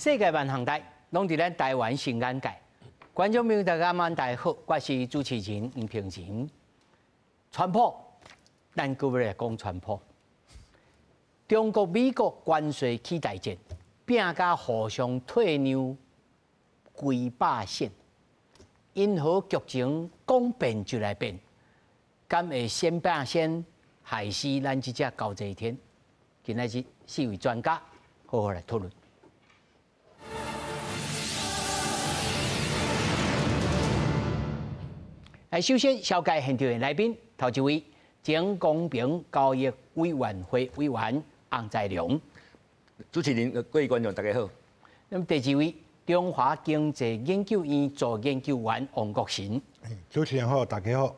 世界万行台，拢伫咱台湾新眼界。观众朋友大家晚大家好，我是主持人吴平晴。川普，咱各位来讲川普。中国、美国关税起大战，拼甲互相退让几百线，因何剧情讲变就来变？敢会先变先害死咱这只交际天？今仔日4位专家好好来讨论。首先紹介現場的來賓，頭一位前公平交易委員會委員洪在良，主持人、各位觀眾大家好。那麼第二位中華經濟研究院助研究員王國成，主持人好，大家好。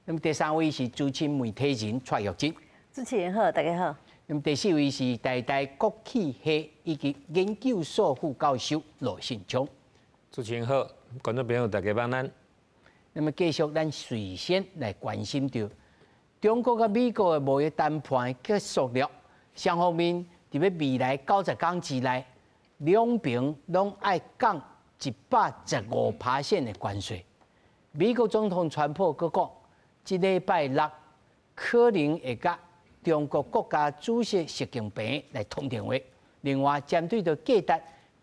那麼第三位是資深媒體人蔡玉珍，主持人好，大家好。那麼第四位是台大國企系以及研究所副教授羅信聰，主持人好，觀眾朋友大家晚安。那麼繼續，咱首先來關心到中國和美國的貿易談判結束了，雙方面伫要未來90天之內，兩邊攏愛降115%的關稅。美國總統川普閣講，這禮拜六可能會甲中國國家主席習近平來通電話。另外，針對到價值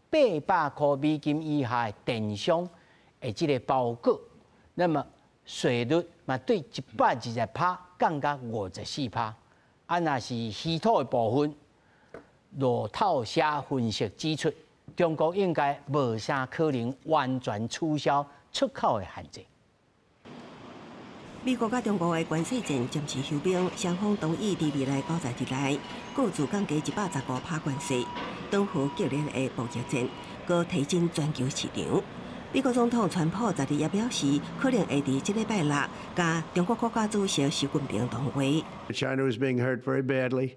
800塊美金以下的電商的這個包裹。那麼稅率嘛對120%降到54%，若是稀土的部分，路透社分析指出，中國應該無啥可能完全取消出口的限制。美國甲中國的關稅戰暫時休兵，雙方同意在未來90日內各自降低115%關稅，等於激烈的貿易戰，佮提振全球市場。美國總統川普昨日也表示，可能會在這禮拜六甲中國國家主席習近平通話。China was being hurt very badly.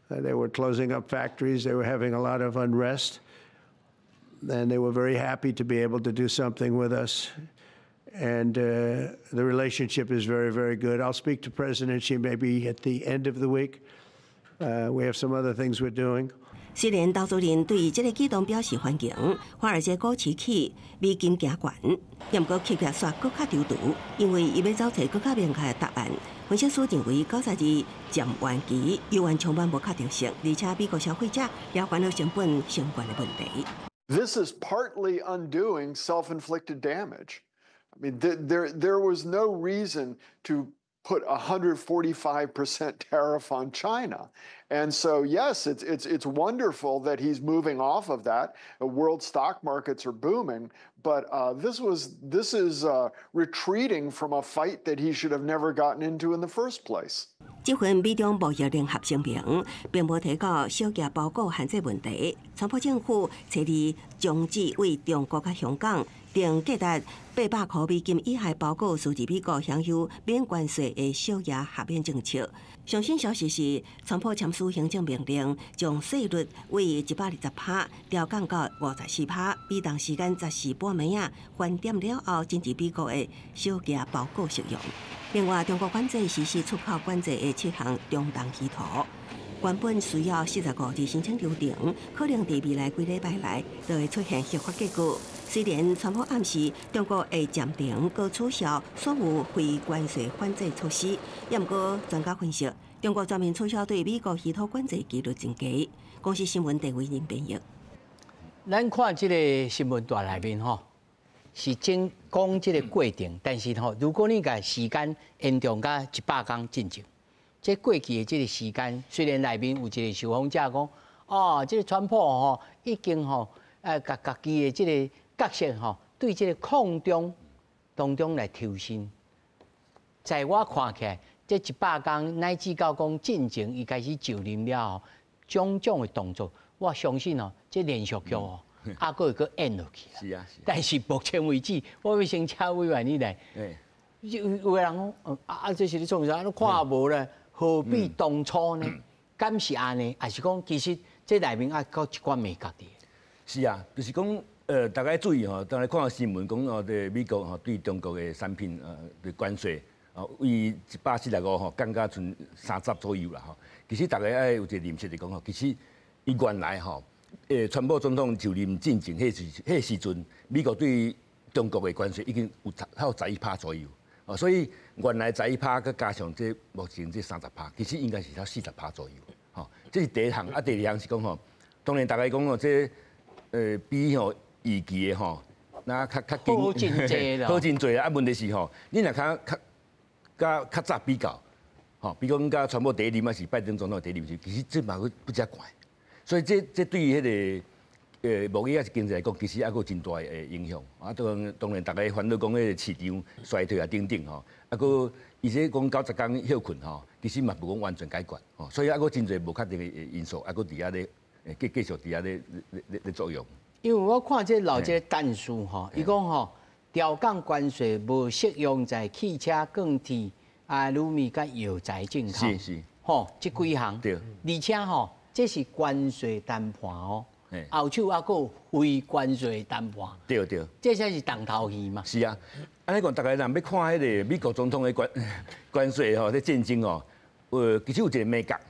They were closing up factories. They were having a lot of unrest. And they were very happy to be able to do something with us. And the relationship is very, very good. I'll speak to President Xi maybe at the end of the week. We have some other things we're doing. 雖然投資人對這個舉動表示歡迎，華爾街股市起美金行懸，不過企業煞更較丟毒，因為伊要找找更較明確的答案。分析師認為90日漸緩期，猶原充滿無確定性，而且美國消費者也煩惱成本相關的問題。This is partly undoing self-inflicted damage. I mean, there was no reason to put 145% tariff on China. And so, yes, it's wonderful that he's moving off of that. World stock markets are booming, but this is retreating from a fight that he should have never gotten into in the first place. 這份美中貿易聯合聲明並無提到小額包裹限制問題。川普政府設立終止為中國甲香港定價值800塊美金以下包裹輸入美國享有免關稅的小額豁免政策。上新消息是，川普簽署行政命令，將稅率為120%調降到54%，比當時間14半暝啊返點了後，禁止美國的小額包裹適用。另外，中國管制實施出口管制的7項中檔稀土，原本需要45日申請流程，可能在未來幾禮拜內就會出現合法結果。雖然川普暗示中國會暫停佮取消所有非關稅反制措施，不過專家分析，中國全面取消對美國稀土管制幾率增加。公司新聞陳偉仁編譯。咱看這個新聞大內面吼，是正講這個過程，但是吼，如果你個時間延長到100天進行，這過去的這個時間，雖然內面有一個受訪者講，哦，這個川普吼已經吼家己的這個角色吼，對這個抗中當中來挑釁，在我看起來，這100天乃至到講進程，伊開始就任了後，種種的動作，我相信哦，這連續劇哦，還佫會佫演落去。是啊。但是目前為止，我要先請委員你來。有人講這是你創啥？你看無咧，何必當初呢？敢是安尼，還是講其實這內面還佫一寡美角的？是啊，就是講。大家注意吼，當然看到新聞講對美國吼對中國嘅產品對關稅為145吼降到剩30左右啦吼。其實大家愛有一個認識嚟講吼，其實伊原來吼川普总统就任进前迄时阵，美国对中国的关税已经有11%左右，哦，所以原来11%再加上这目前这30%，其实应该是到40%左右，吼，这是第一项。啊，第二项是讲吼，当然大家讲吼，这比吼预期的吼，那较好真济啦，好真济啊。问题是吼，你若较早比较，吼，比如讲甲川普第一任还是拜登总统第一任，其实这嘛不遮悬。所以这对于迄个贸易还是经济来讲，其实还有真大的影响。啊，当然大家烦恼讲迄个市场衰退啊等等吼，啊个而且讲90天休困吼，其实嘛不讲完全解决吼，所以还有真侪无确定的因素，还个伫遐咧继续伫遐咧作用。因为我看这老这弹书吼，伊讲吼调降关税无适用在汽车、钢铁、阿鲁米甲药材进口。是。吼，这几项。对。而且吼。这是关税谈判哦，后手还有非关税谈判。对。这才是重头戏嘛。是啊，安尼讲，大家若要看迄个美国总统的关税吼，这战争哦，其实有一个美感。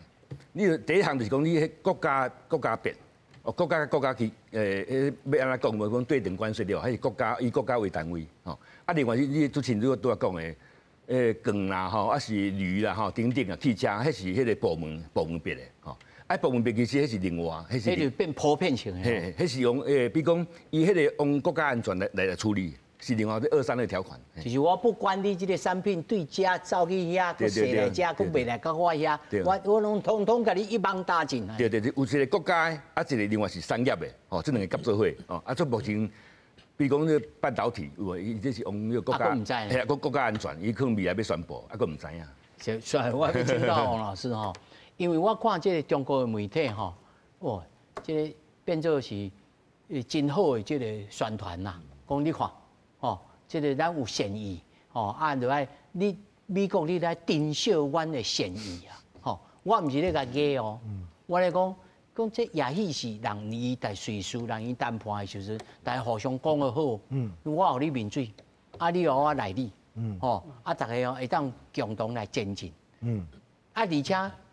你第一项就是讲你迄国家变，哦，国家去要安怎讲？无讲对等关税了，还是以国家为单位吼。啊，另外你之前拄啊讲的，钢啦吼，啊是铝啦吼，等等啊，汽车，迄是迄个部门别的吼。啊，部分别其实迄是另外，迄就变普遍性的。嘿，迄是用比如讲，伊迄个用国家安全来处理，是另外这2、3个条款。就是我不管你这个产品对遮走去遐，佮踅来遮，佮袂来到我遐，我拢通通甲你一网打尽。对，有一个国家的，啊一个另外是商业的，哦，这两个合作伙，哦，啊，做目前，比如讲这半导体，有伊这是用迄个国家，嘿啊，国家安全，伊可能未来要宣布，啊，佮唔知影。是，我要请教王老师吼。因为我看这个中国的媒体吼，哇，这个变做是真好的这个宣传呐。讲你看，哦，这个咱有善意，哦，啊，就爱你美国你来珍惜阮的善意啊，吼，我唔是咧甲假哦，我咧讲这也许是人伊在叙述，人伊谈判的时阵，大家互相讲得好，我互你面水，啊，你互我来你，吼，啊，大家会当共同来前进，啊，而且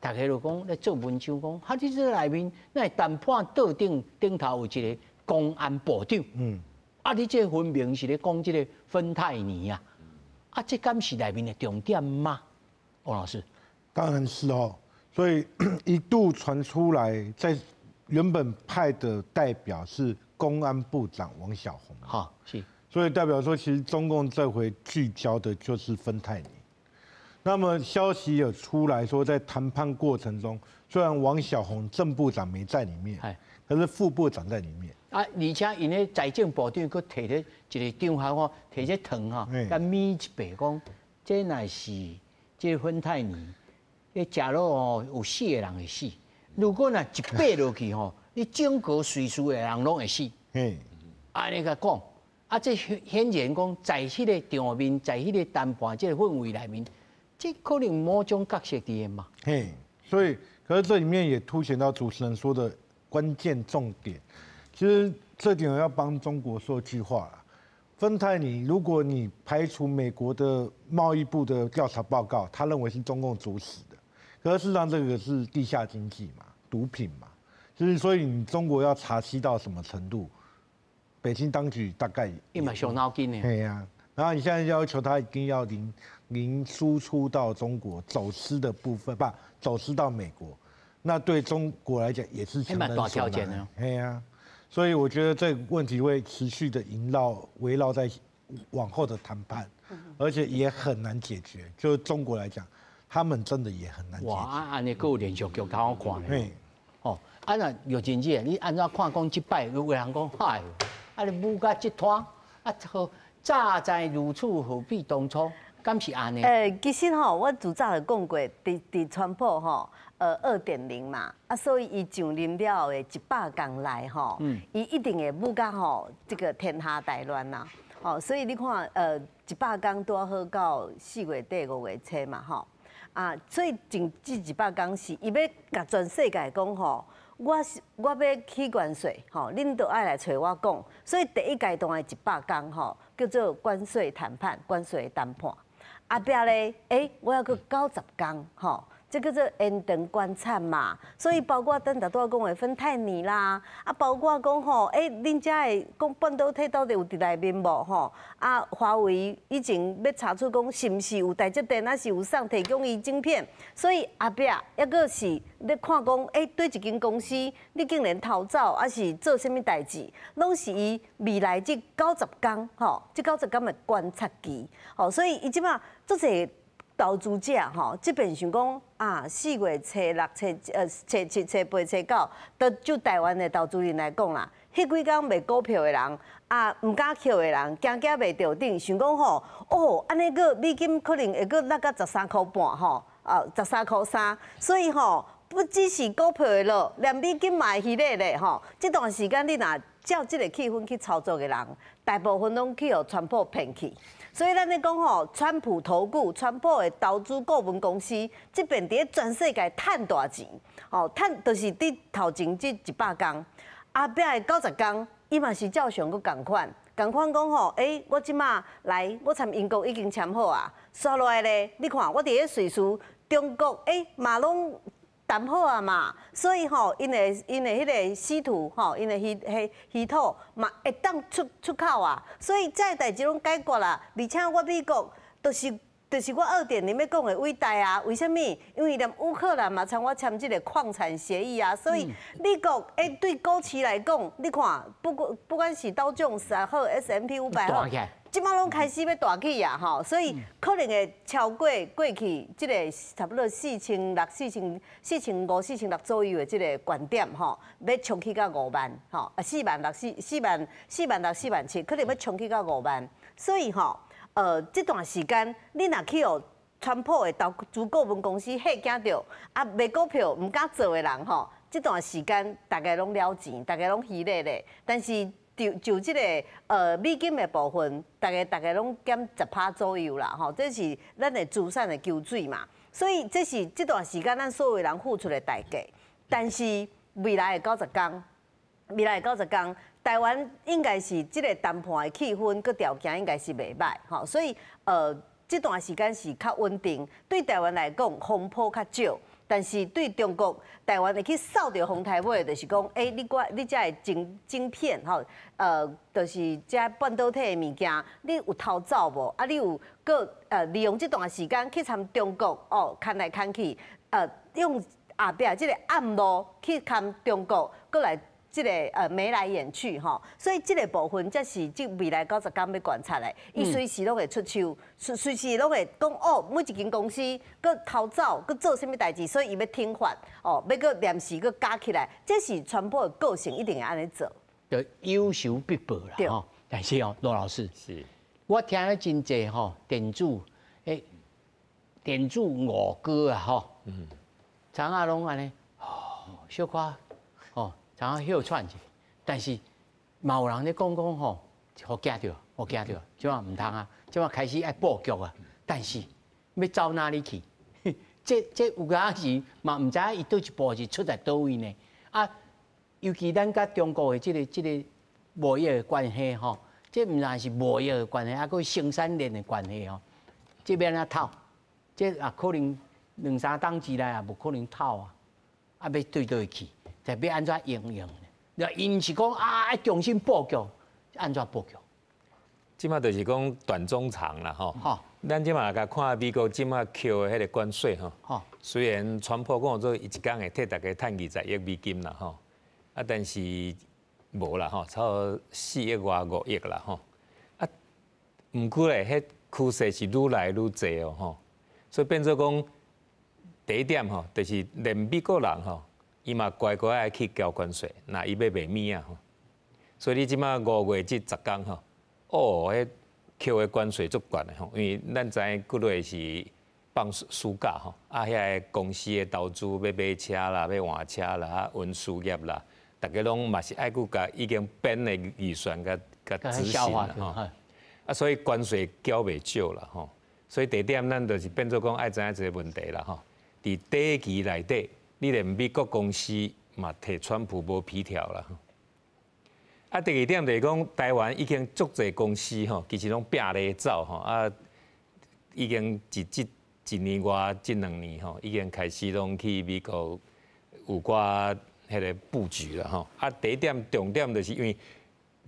大家就讲咧做文章讲，哈，你这内面那谈判桌顶头有一个公安部长，啊，你这分明是咧讲这个芬太尼啊，啊，这敢是内面的重点吗？王老师，当然是哦，所以一度传出来，在原本派的代表是公安部长王小洪，好是，所以代表说，其实中共这回聚焦的就是芬太尼。那么消息有出来说，在谈判过程中，虽然王小洪正部长没在里面，可是副部长在里面。啊，而且因咧财政部长佫摕咧一个张下吼，摕只糖吼，甲咪一白讲，这乃是这芬太尼，你食落哦有4个人会死，如果若一爬落去吼，你整个随时的人拢会死。安尼甲讲，啊，这显然讲在迄个场面，在迄个谈判这个氛围内面。这可能某种角色伫嘛？所以，可是这里面也凸显到主持人说的关键重点。其实这点我要帮中国说句话啦。芬太尼，如果你排除美国的贸易部的调查报告，他认为是中共主使的，可是事实上这个是地下经济嘛，毒品嘛，就是所以你中国要查悉到什么程度，北京当局大概也蛮伤脑筋的。对呀，然后你现在要求他一定要零输出到中国走私的部分，不走私到美国，那对中国来讲也是强人所难。对呀，所以我觉得这个问题会持续的围绕在往后的谈判，而且也很难解决。就中国来讲，他们真的也很难解决。哇，安尼够连续剧较好看嘞。哦，啊那有真济，你按照看讲即摆有人讲，嗨，啊你武甲集团，啊早知如此，何必当初？敢是安尼？其实吼，我自早就讲过，伫川普吼，2.0嘛，啊，所以伊上任了后的100天内吼，伊一定会武甲吼这个天下大乱啦。哦，所以你看，100天拄好到4月底5月初嘛，吼，啊，所以这100天是伊要甲全世界讲吼。我要起关税，吼，恁都爱来找我讲。所以第一阶段的100天，吼，叫做关税谈判、关税谈判。后壁咧，我要去90天，吼，这叫做延长观察嘛。所以包括咱大多讲的芬太尼啦，啊，包括讲吼，恁遮的讲半导体到底有伫内面无吼？啊，华为以前要查出讲是毋是有台积电，还是有送提供伊晶片，所以后壁抑个是咧看讲，对一间公司你竟然逃走，还是做啥物代志，拢是伊未来这90天吼，这90天的观察期，吼，所以伊即马做者投资者吼，即边想讲啊，4月、初6、初7、初8、初9，就台湾的投资人来讲啦，迄几天卖股票的人啊，唔敢捡的人，惊袂着顶，想讲吼，安尼个美金可能会个落到13块半吼，13块3，所以吼。不只是股票的落，连美金嘛会起来咧吼。这段时间你若照这个气氛去操作的人，大部分拢去互川普骗去。所以咱咧讲吼，川普投顾、川普的投资顾问公司，这边伫全世界赚大钱，赚就是伫头前这100天，后壁的90天，伊嘛是照常佫共款讲吼，我即马来，我参英国已经签好啊，刷落来咧，你看我伫咧瑞士、中国，嘛拢。谈好啊嘛，所以吼，因的迄个稀土吼，因的稀土嘛会当出口啊，所以这代志拢解决啦。而且我美国就是我2.0要讲的伟大啊，为什么？因为连乌克兰嘛参我签这个矿产协议啊，所以美国对股市来讲，你看不管是道琼斯也好 ，S&P 500好。即马拢开始要大起啊，吼，所以可能会超过过去即个差不多4600、4500、4600左右的即个观点，吼，要冲起到5万，吼，4万到4万7，可能要冲起到5万。所以吼，这段时间你若去互川普的投资顾问公司吓惊到，啊，卖股票唔敢做的人，吼，这段时间大家拢了钱，大家拢喜乐咧，但是。就这个美金的部分，大概拢减10%左右啦，吼，这是咱的资产的救水嘛。所以这是这段时间咱所有人付出的代价。但是未来的90天，台湾应该是这个谈判的气氛佮条件应该是袂歹，吼，所以这段时间是较稳定，对台湾来讲风波较少。但是对中国台湾会去扫到风台尾，就是讲，你这的晶片吼，就是这半导体的物件，你有偷走无？啊，你有利用这段时间去参中国看来看去，用后壁这个暗路去看中国，过来这个眉来眼去吼，所以这个部分才是这未来90天要观察的，伊随时拢会出手，随时拢会讲每一间公司佮偷走，佮做啥物代志，所以伊要听话要佮临时佮加起来，这是川普的个性，一定会安尼做。就有仇必报啦吼。但是罗老师，是我听了真济吼，电子五哥啊吼，常啊拢安尼，小可常啊休喘者，但是嘛有人咧讲吼，好惊着，即嘛唔通啊，即嘛开始爱布局啊，但是要走哪里去？这有当时嘛唔知伊对一步是出在倒位呢？啊，尤其咱甲中国的这个贸易的关系吼，这唔但是贸易的关系，还佫生产链的关系吼，这边啊透，这也可能2、3档之内也无可能透啊，要对倒去。就要安怎应用呢？因是讲要重新布局，安怎布局？即马就是讲短中长啦吼。咱即马来看美国即马扣的迄个关税吼。虽然川普讲做一天会替大家赚20亿美金啦吼，但是无啦吼，差不多4亿外5亿啦吼。毋过咧，迄趋势是愈来愈济哦吼，所以变做讲第一点吼，就是连美国人吼。伊嘛乖乖爱去交关税，那伊要卖米啊吼，所以你即马5月这10天吼，迄扣的关税足悬的吼，因为咱知几类是放暑假吼，遐个公司的投资要买车啦、要换车啦、运输业啦，大家拢嘛是爱去甲已经编的预算甲执行啦吼，所以关税交袂少啦吼，所以第一点咱就是变做讲爱知影一个问题啦吼，伫第一期内底。你连美国公司嘛替川普无皮条啦，第二点就是讲台湾已经足侪公司吼，其实拢摒咧走吼，已经一一年外、这2年吼，已经开始拢去美国有寡迄个布局了吼。啊，第一点重点就是因为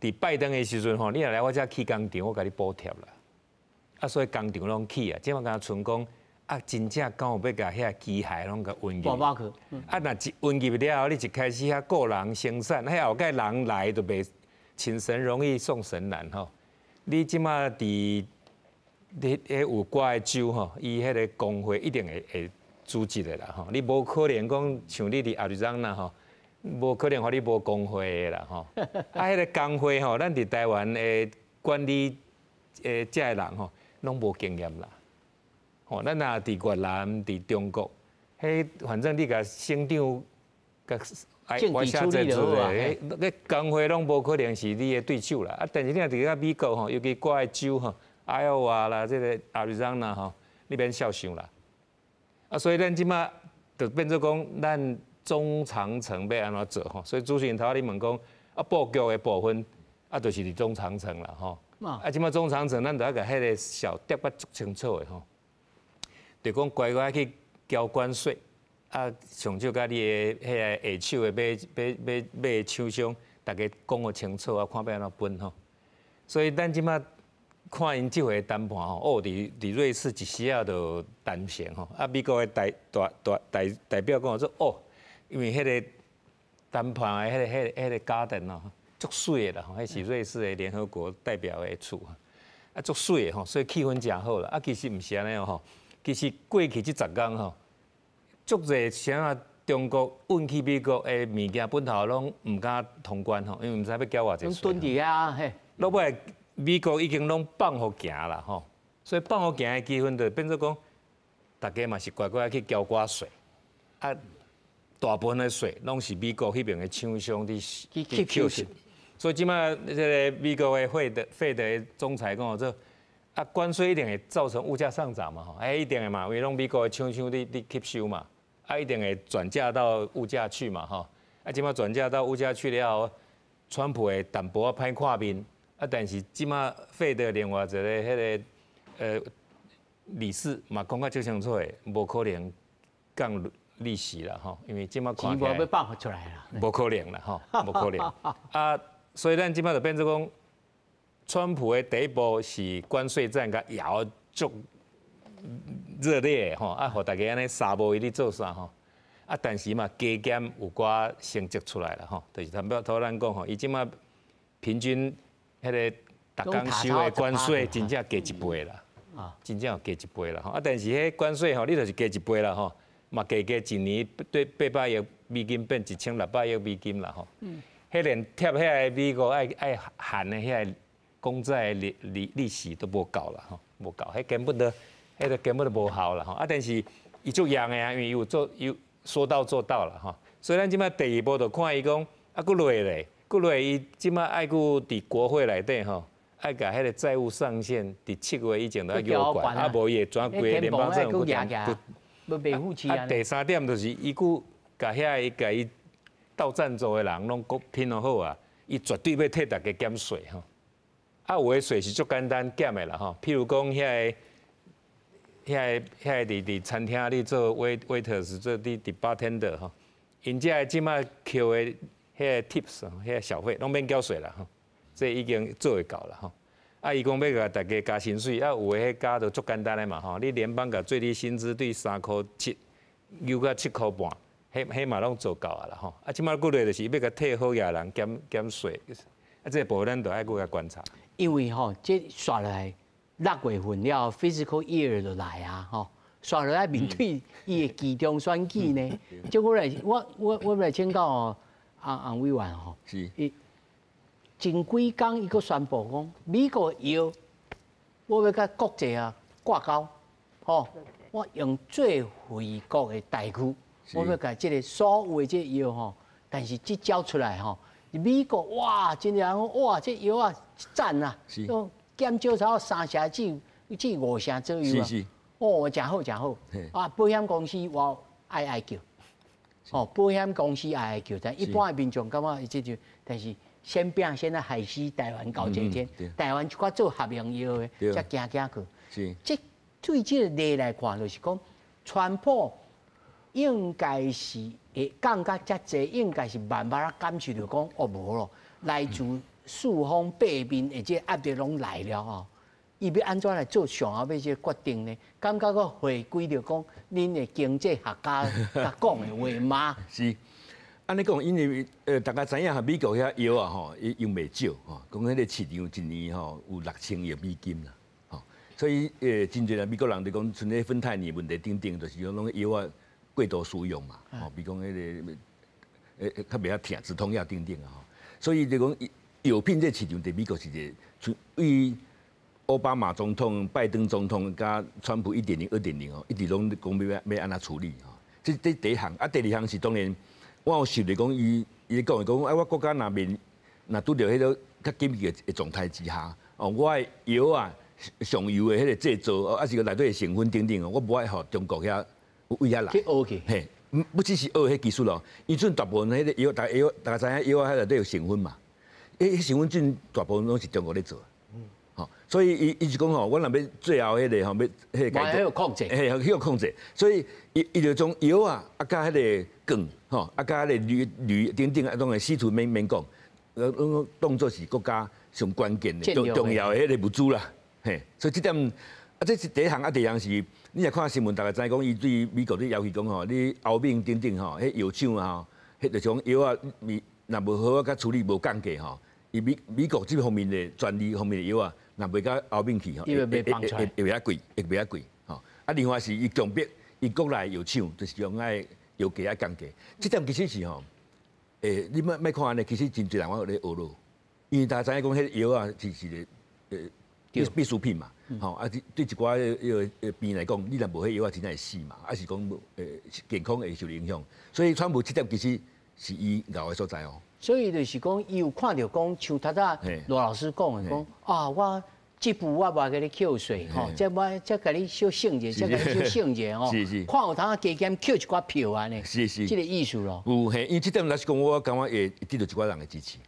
伫拜登的时阵吼，你若来我遮起工厂，我甲你补贴啦。啊，所以工厂拢起啊，即马敢剩讲啊，真正敢有要甲遐机械拢甲运入。啊，若一运入了后，你一开始遐个人生产，遐后盖人来就袂请神容易送神难吼。你即马伫有寡个州吼，伊迄个工会一定会组织的啦吼。你无可能讲像你伫亚利桑那吼。无可能，互你无工会的啦吼。啊，迄个工会吼，咱伫台湾的管理遮个人吼，拢无经验啦。吼，咱若伫越南、伫中国，迄反正你甲省长、甲外下这做诶，迄工会拢无可能是你的对手啦。啊，但是你若伫个美国吼，尤其寡个州吼，爱奥华啦，这个亚利桑那吼，你免小想啦。啊，所以咱即马就变做讲咱。中长程要安怎做吼？所以主持人头你问讲啊，布局的部分啊，就是伫中长程啦吼。啊，即马中长程咱就要甲迄个小点仔足清楚的吼，就讲乖乖去交关税啊，上少甲你的迄个下手的买的厂商，大家讲个清楚啊，看要安怎分吼。所以咱即马看因即回谈判吼，哦，伫瑞士一时啊就谈成吼，啊，美国的代表讲说哦。因为迄个谈判的迄个家庭哦，足水的啦吼，迄是瑞士的联合国代表的处啊，足水的吼，所以气氛真好啦。啊，其实毋是安尼哦吼，其实过去这10天吼，足侪啥中国运去美国的物件本头拢毋敢通关吼，因为毋知要交偌济税。蹲伫啊嘿，落尾美国已经拢放互行啦吼，所以放互行的气氛就变做讲，大家嘛是乖乖去交寡税啊。大部分的税拢是美国迄边的厂商去扣税，所以即马这个美国的费德总裁讲说，啊，关税一定会造成物价上涨嘛，吼，一定的嘛，因为拢美国的厂商你吸收嘛，啊，一定会转嫁到物价去嘛，吼，啊，即马转嫁到物价去了后，川普会淡薄仔歹看面，啊，但是即马费德另外一个迄个理事嘛讲甲足清楚的，无可能降利息啦吼，因为即马看起来钱无要放出来啦，无可能啦吼，无可能啊，所以咱即马就变做讲，川普的第一步是关税战，甲摇足热烈的吼，啊，互大家安尼沙无伊咧做啥吼，啊，但是嘛加减有寡成绩出来啦吼，就是坦白头咱讲吼，伊即马平均迄个逐工收的关税真正加1倍啦，啊，真正有加1倍啦吼，啊，但是迄关税吼，你就是加1倍啦吼。嘛，加一年对800亿美金变1600亿美金啦吼。迄连贴遐个美国爱含的遐个公债利息都无够啦吼，无够，迄根本都无效啦吼。啊，但是伊足样的啊，因为有说到做到啦吼。所以咱即摆第二步就看伊讲啊，佫落咧，伊即摆爱佫伫国会内底吼，爱甲迄个债务上限伫7月以前都要有关，啊无伊会转归联邦政府要维护起啊！第3点就是伊佫甲伊斗赞助的人拢拼得好啊，伊绝对要替大家减税吼。啊，有的税是足简单减的啦吼，譬如讲遐个伫餐厅里做 waiters 做伫 bartender 吼，因遮即马扣的遐个 tips 遐个小费拢免缴税啦吼，这已经做会到啦吼。啊，伊讲要甲大家加薪水，啊，有诶迄加就足简单诶嘛吼。你联邦甲最低薪资对3.7优到7.5块，迄嘛拢做够啊啦吼。啊，即摆过来就是要甲替好野人减税，啊，这部分咱就爱搁甲观察。因为吼，这刷来6月份了 ，physical year 就来啊吼，刷落来面对伊诶期中选举呢。即我来请教洪委员吼，是。前几天伊佫宣布讲，美国药我要甲国际啊挂钩，吼，我用最惠国的代区，我要甲即个所有的这药吼，但是即交出来吼，美国哇，真正哇，这药啊赞啊，减少超3成至5成左右啊，哦，真好真好，啊，保险公司我爱叫，哦，保险公司爱叫，但一般的民众感觉这就，但是。先变现在害死台湾搞这天，台湾一寡做合用药的，才行去。是，对这个例来看，就是讲，川普应该是会降到遮济，应该是慢慢啊感受到讲，哦无咯，来自四方八面的这压力拢来了吼。伊要安怎来做上后尾这决定呢？感觉个回归着讲，恁的经济学家甲讲的话嘛。是，安尼讲，因为大家知影美国遐药啊吼，用袂少吼，讲迄个市场一年吼有6000亿美金啦，吼，所以真侪美国人就讲，像迄芬太尼问题顶顶，就是讲拢药啊过度使用嘛，吼，比如讲迄个较袂晓疼止痛药顶顶啊，吼，所以就讲药品这市场在美国是一个为奥巴马总统、拜登总统加川普1.0、2.0哦，一直拢讲要安怎处理吼。这第一项，第二项是当然，我有想嚟讲，伊讲我国家若拄着迄个较紧急的状态之下，哦，我的药啊上游的迄个制造，哦，还是个内底的成分等等哦，我无爱互中国遐为遐来。去学去。嘿，不只是学迄技术咯，因阵大部分迄个药，大家知影药啊，迄内底有成分嘛，迄成分阵大部分拢是中国咧做。吼，所以伊是讲吼，我若要最后迄个吼，要迄个迄个控制，迄个控制，所以伊就从药啊，加迄个梗，吼，加迄个铝等等啊，种个稀土免讲，当作是国家上关键的、重要的迄个物资啦，嘿，所以这点这是第一项，第二项是，你若看新闻，大家知讲伊对美国咧要求讲吼，你欧美等等吼，迄药厂啊，迄就种药啊，若无好啊，甲处理无降价吼，伊美国这方面的专利方面的药啊。若袂到后面去吼，会较贵，会比较贵吼。啊，另外是伊强迫伊国内药厂，就是用爱药价啊降价。这点其实是吼，你莫看安尼，其实真侪人我咧学咯。因为大家知影讲，迄药啊是必需品嘛，吼啊对一寡病来讲，你若无迄药啊，真正会死嘛，还是讲健康会受影响。所以川普这点其实是伊咬的所在哦。所以就是讲，伊有看到讲，像头早罗老师讲的讲，啊，我这步我无给你扣税吼，再给你小省者，再给你小省者吼，看有通加减扣一寡票安尼，是，这个意思咯。有嘿，因为这点来是讲，我感觉会得到一寡人的支持。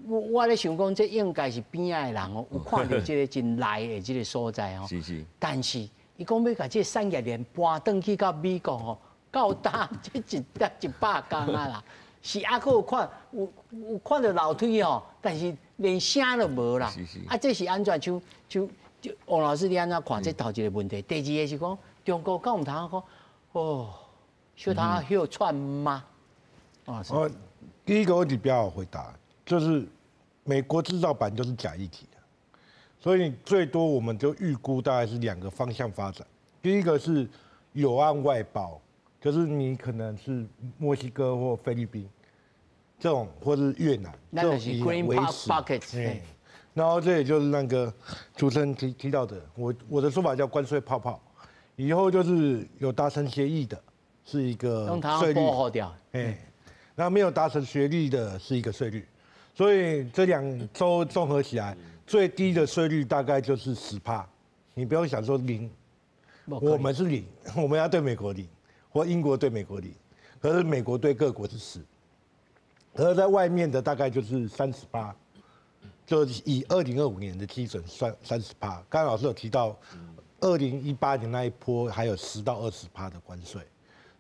我咧想讲，这应该是边仔的人哦，有看到这个真内的这个所在哦。是。但是，伊讲要把这产业链搬转去到美国吼，够大，这100工啊啦。是还佫有看到楼梯吼，但是连声都无啦。啊，这是安怎？像王老师你安怎看这头一个问题？第二个是讲中国敢有通讲哦，小他休喘吗？第一个问题比较好回答，就是美国制造版就是假议题的，所以最多我们就预估大概是2个方向发展。第一个是有案外包，就是你可能是墨西哥或菲律宾。这种或是越南，这种以维持，然后这也就是那个主持人提到的，我的说法叫关税泡泡，以后就是有达成协议的是一个税率，然后没有达成协议的是一个税率，所以这2州综合起来，最低的税率大概就是10%，你不用想说0，我们是0，我们要对美国0，或英国对美国0，可是美国对各国是10。而在外面的大概就是30%，就以2025年的基准算30%。刚刚老师有提到，2018年那一波还有10到20%的关税，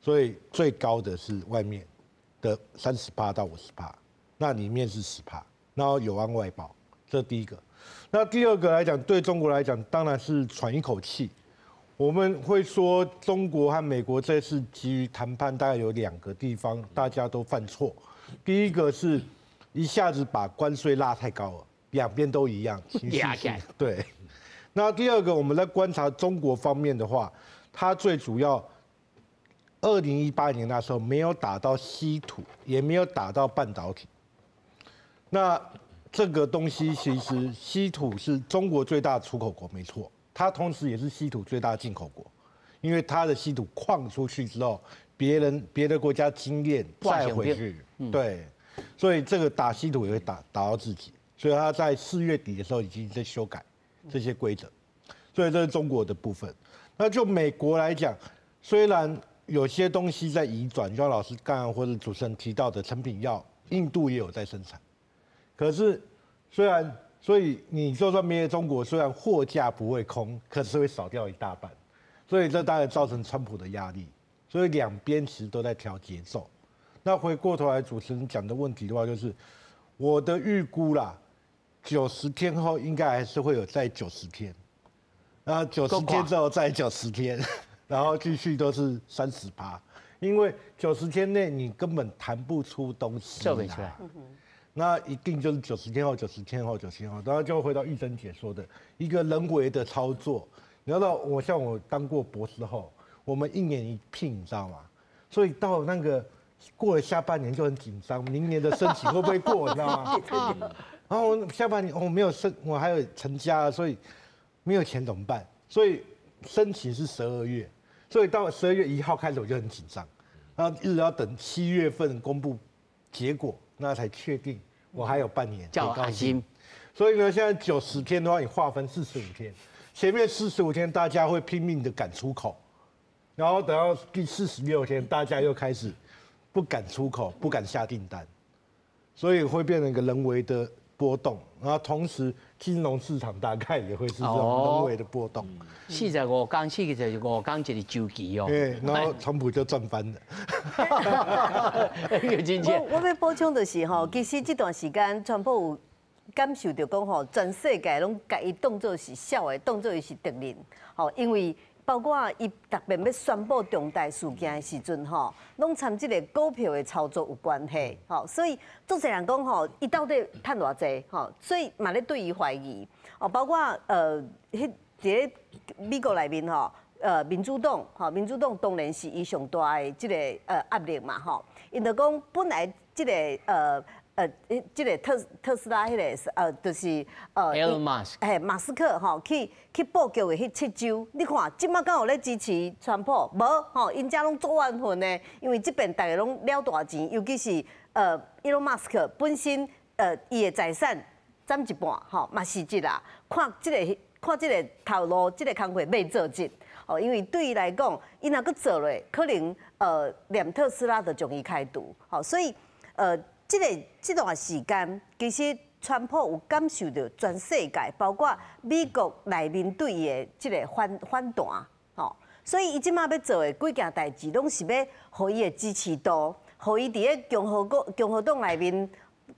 所以最高的是外面的30%到50%，那里面是10%，然后有案外包，这是第一个。那第二个来讲，对中国来讲当然是喘一口气。我们会说，中国和美国这次基于谈判，大概有2个地方大家都犯错。第一个是一下子把关税拉太高了，2边都一样，情绪对。那第二个，我们在观察中国方面的话，它最主要2018年那时候没有打到稀土，也没有打到半导体。那这个东西其实稀土是中国最大的出口国，没错，它同时也是稀土最大的进口国，因为它的稀土矿出去之后。别的国家经验再回去，对，所以这个打稀土也会打到自己，所以他在4月底的时候已经在修改这些规则，所以这是中国的部分。那就美国来讲，虽然有些东西在移转，就像老师刚刚或者主持人提到的成品药，印度也有在生产，可是所以你就算没有中国，虽然货架不会空，可是会少掉一大半。所以这当然造成川普的压力。所以两边其实都在调节奏。那回过头来，主持人讲的问题的话，就是我的预估啦，90天后应该还是会有再90天，然后90天之后再90天，然后继续都是30%，因为90天内你根本谈不出东西来。那一定就是90天后、90天后、90天后，然后就回到玉珍姐说的一个人为的操作。你知道，我当过博士后，我们1年1聘，你知道吗？所以到那个过了下半年就很紧张，明年的申请会不会过，你知道吗？然后下半年没有我还有成家，所以没有钱怎么办？所以申请是12月，所以到12月1号开始我就很紧张，然后一直要等7月份公布结果，那才确定我还有半年叫安心。所以呢，现在90天的话，你划分45天，前面45天大家会拼命的赶出口，然后等到第46天，大家又开始不敢出口，不敢下订单，所以会变成一个人为的波动。然后同时，金融市场大概也会是这种人为的波动。45天，45就是5天一个周期哦。对，然后川普就赚翻了。我要补充就是吼，其实这段时间川普有感受到讲吼，全世界拢把伊当作是小的，当作伊是敌人。吼，因为包括伊特别要宣布重大事件的时阵吼，拢参这个股票的操作有关系。吼，所以足侪人讲吼，伊到底赚偌济？吼，所以嘛咧对伊怀疑。哦，包括迄伫美国内面吼。民主党当然是伊上大的这个压力嘛吼，因就讲本来这个这个特斯拉迄个就是Elon Musk， 马斯克吼去布局的迄7州，你看即马敢有咧支持川普？无吼，因遮拢做冤魂的，因为即边大家拢了大钱，尤其是Elon Musk本身伊的财产占一半吼，嘛是一啦，看这个头路，这个工课要做尽。哦，因为对伊来讲，伊若搁做落，可能连特斯拉都将伊开除。好，所以这段时间，其实川普有感受到全世界，包括美国内面对伊的这个反弹。吼，所以伊即马要做的几件代志，拢是要互伊的支持度，互伊伫咧共和党内面，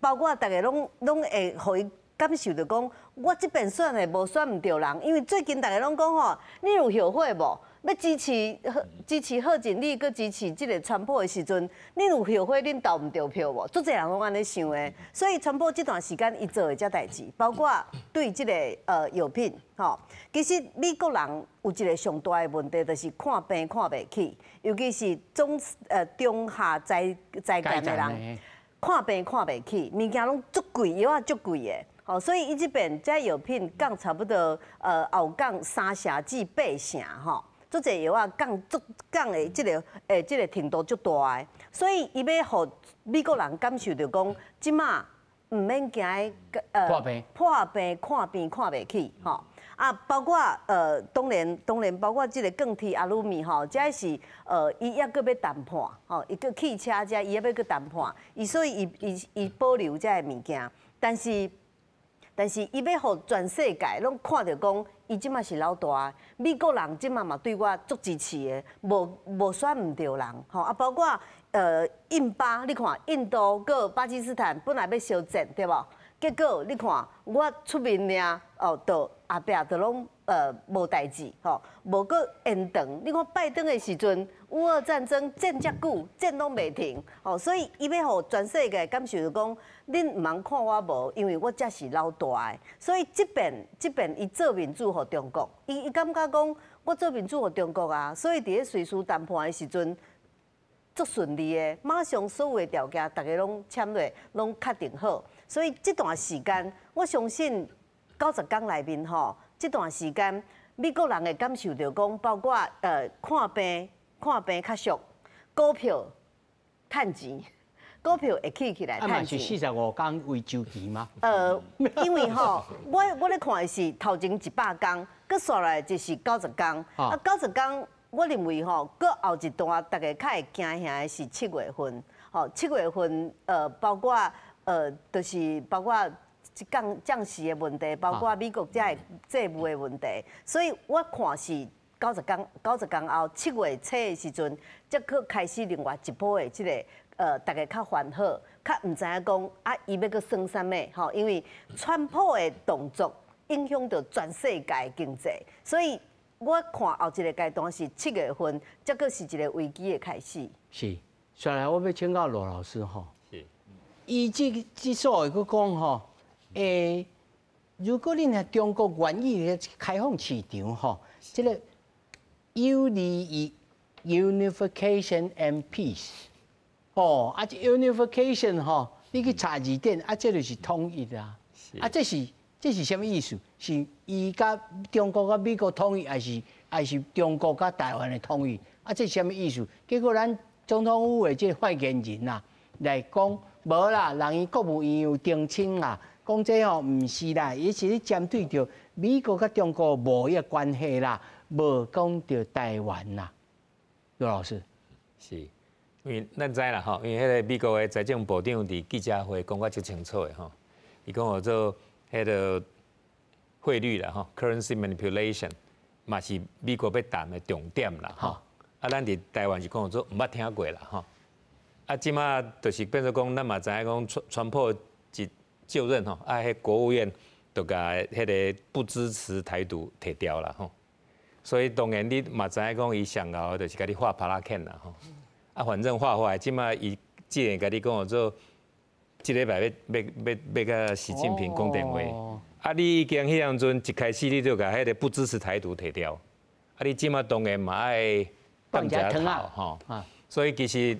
包括大家拢会互伊感受到讲，我这边选的无选唔着人，因为最近大家拢讲吼，你有后悔无？要支持贺锦丽，佮支持这个川普的时阵，你有后悔恁投唔着票无？足侪人拢安尼想的，所以川普这段时间伊做的这代志，包括对这个药品，吼，其实美国人有一个上大的问题，就是看病看袂起，尤其是中下财干的人，看病看袂起，物件拢足贵，药啊足贵的。哦，所以伊这边这药品降差不多后降3成至8成吼，足侪药啊降的这个程度足大的，所以伊要互美国人感受到讲，即马唔免惊破病看病看袂起吼。啊，包括当然包括这个钢铁、阿鲁米吼，这是伊还阁要谈判吼，伊个汽车这伊还要阁谈判，所以伊保留这个物件，但是伊要互全世界拢看到讲，伊即马是老大，美国人即马嘛对我足支持的，无选唔着人吼啊，包括印巴，你看印度佮巴基斯坦本来要相战对无？结果你看我出面领到后壁都拢无代志吼，无搁延长。你看拜登的时阵，乌俄战争战遮久，战拢袂停吼，所以伊要互全世界感受到讲，恁唔通看我无，因为我才是老大的。所以这边伊做民主互中国，伊感觉讲我做民主互中国啊，所以伫咧随时谈判的时阵足顺利的，马上所有的条件大家拢签落，拢确定好。所以这段时间，我相信90天内面吼，这段时间美国人会感受到讲，包括看病较俗，股票趁钱，股票会起来趁钱。是45天为周期吗？因为吼，我咧看的是头前100天，佮刷来就是90天。啊，90天，我认为吼，佮后一段大家较会惊吓的是7月份。吼，7月份包括。就是包括降息的问题，包括美国债务的问题，所以我看是90天后7月初的时阵，才去开始另外一波的大家较烦恼，较唔知影讲伊要去算啥物吼，因为川普的动作影响到全世界的经济，所以我看后一个阶段是7月份，才个是一个危机的开始。是，下来我要请教罗老师吼。是。伊之所以去讲吼，如果你若中国愿意开放市场吼，这个有利于 unification and peace。哦，啊，这 unification 吼，你去查字典，啊，这就是统一啦。啊，这是什么意思？是伊甲中国甲美国统一，还是中国甲台湾的统一？啊，这什么意思？结果咱总统府的这个发言人呐来讲，无啦，人伊国务院有澄清啦，讲这吼唔是啦，伊是咧针对着美国甲中国贸易关系啦，无讲到台湾啦。罗老师，是。因为咱知啦吼，因为迄个美国的财政部长伫记者会讲得足清楚的吼，伊讲叫做迄个汇率啦吼 ，currency manipulation 嘛是美国要谈的重点啦吼。啊，咱伫台湾是讲做毋捌听过啦吼。啊，即马就是变做讲，咱嘛知影讲川普一就任吼，啊，迄国务院就甲迄个不支持台独摕掉啦吼。所以当然你嘛知影讲，伊上后就是甲你画帕拉肯啦吼。啊，反正画画，即马伊既然甲你讲做，即礼拜要甲习近平讲电话，啊，你已经迄样阵一开始你就甲迄个不支持台独摕掉，啊，你即马当然嘛爱放一下头吼，所以其实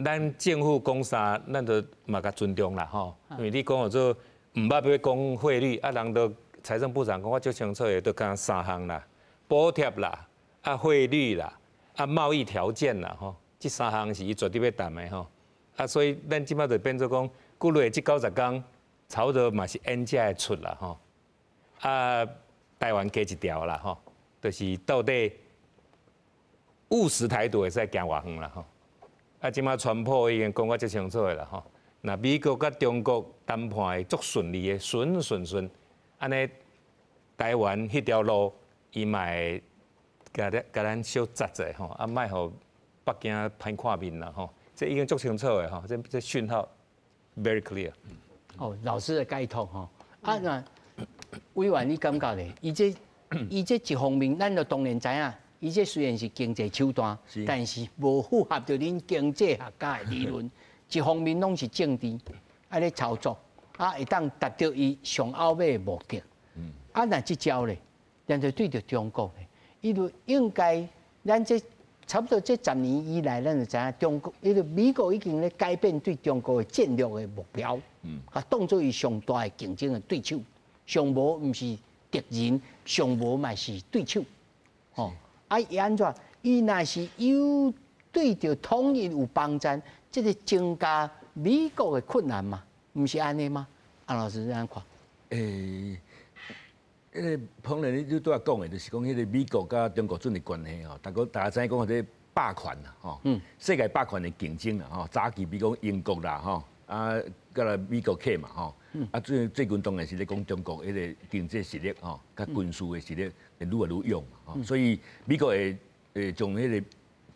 咱政府讲啥，咱就嘛甲尊重啦吼，因为你讲做毋捌要讲汇率，啊，人都财政部长讲我足清楚的，都讲3项啦，补贴啦，啊，汇率啦，啊，贸易条件啦吼。这3项是伊绝对要谈的吼，啊，所以咱即摆就变做讲，过落这90天，差不多嘛是演价会出啦吼，啊，台湾加一条啦吼，就是到底务实态度会使行偌远啦吼，啊，即摆川普已经讲我足清楚的啦吼，那美国甲中国谈判会足顺利的，顺，安尼台湾迄条路伊嘛会甲咱小窒者吼，啊，莫互北京歹看面啦吼，这已经足清楚的吼，这讯号 very clear。哦，老师的解读吼，啊那委员你感觉咧？伊这一方面，咱就当然知影，伊这虽然是经济手段，但是无符合着恁经济学家的理论。一方面拢是政治，啊咧操作，啊会当达到伊上后尾的目的。啊那这招咧，但是对着中国咧，伊就应该咱这。差不多这10年以来，咱就知影中国，因为美国已经咧改变对中国的战略的目标，啊，当作伊上大的竞争的对手，上无毋是敌人，上无嘛是对手，哦，啊，伊安怎？伊若是有对着统一有帮助，这个增加美国的困难嘛？毋是安尼吗？安老师安看？迄个彭仁你拄仔讲的，就是讲迄个美国甲中国之间的关系吼，大家知影讲这霸权啦，吼，世界霸权的竞争啦，吼，早期比如讲英国啦，吼，啊，甲来美国客嘛，吼，啊，最近当然是咧讲中国迄个经济实力，吼，甲军事的实力，愈来愈勇嘛，吼，所以美国会将迄个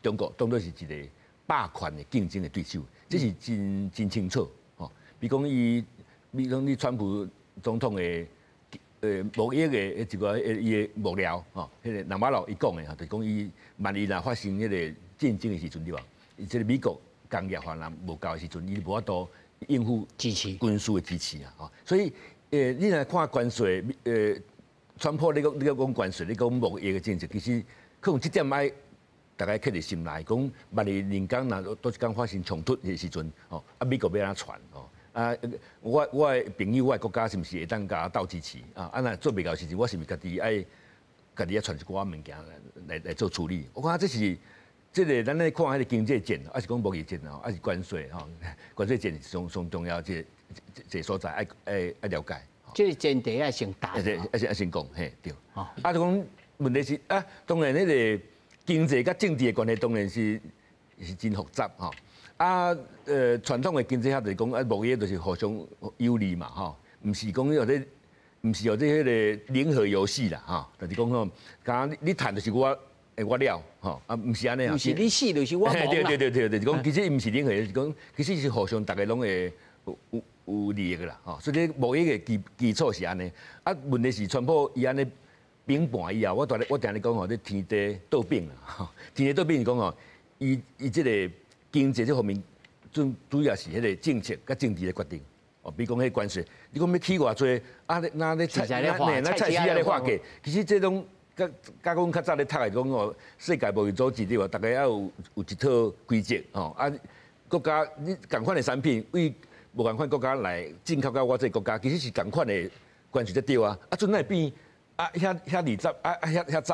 中国当作是一个霸权的竞争的对手，这是真清楚，吼，比如讲你川普总统的。贸易的一个伊的幕僚吼，迄个南马路伊讲的吼，就是讲伊万一若发生迄个战争的时阵对吧？伊这个美国工业化若无够的时阵，伊无法度应付支持军事的支持啊，吼。所以你若看关税，川普你讲关税，你讲贸易的政策，其实可能这点爱大家刻在心内，讲万一人工若多一天发生冲突的时阵，吼，啊美国要安怎传吼？啊，我的朋友，我的国家是毋是会当甲斗支持啊？啊，那做袂到时阵，我是毋是家己爱传一寡物件来做处理？我看这是个咱咧看迄个经济战，还是讲贸易战哦，还是关税吼？关税战是上重要这所在，爱了解。这个前提要先打。先讲，嘿对。啊，就讲问题是啊，当然迄个经济甲政治的关系当然是真复杂吼。啊，传统的经济学就是讲啊，贸易就是互相有利嘛，吼，毋是讲或者唔是有这迄个零和游戏啦，哈，就是讲吼，刚你谈就是我了，吼，啊，唔是安尼啊，不是你死就是我亡啦。对，就是讲其实唔是零和，是讲其实是互相大家拢会有利益个啦，吼，所以贸易的基础是安尼。啊，问题是川普伊安尼平盘以后，我定咧讲吼，这天地倒饼啦，吼，天地倒饼是讲吼，伊这个经济这方面，主要是迄个政策甲政治的决定。哦，比如讲迄关税，你讲要起偌济，啊，那菜市啊咧化价，其实这种甲阮较早咧读的讲哦，世界贸易组织对吧？大家要有一套规则哦，啊，国家你同款的产品为无同款国家来进口到我这个国家，其实是同款的关税在对啊，啊，阵那变啊，遐二十啊遐十，